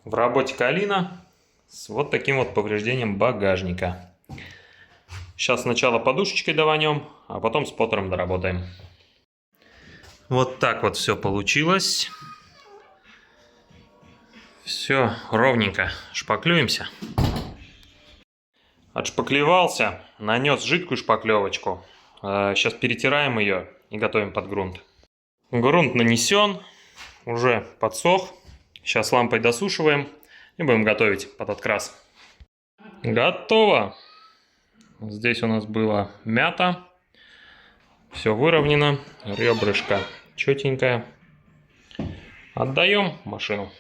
В работе Калина с вот таким вот повреждением багажника. Сейчас сначала подушечкой даванем, а потом споттером доработаем. Вот так вот все получилось. Все ровненько. Шпаклюемся. Отшпаклевался, нанес жидкую шпаклевочку. Сейчас перетираем ее и готовим под грунт. Грунт нанесен, уже подсох. Сейчас лампой досушиваем и будем готовить под открас. Готово! Здесь у нас была мята. Все выровнено, ребрышко четенькое. Отдаем машину.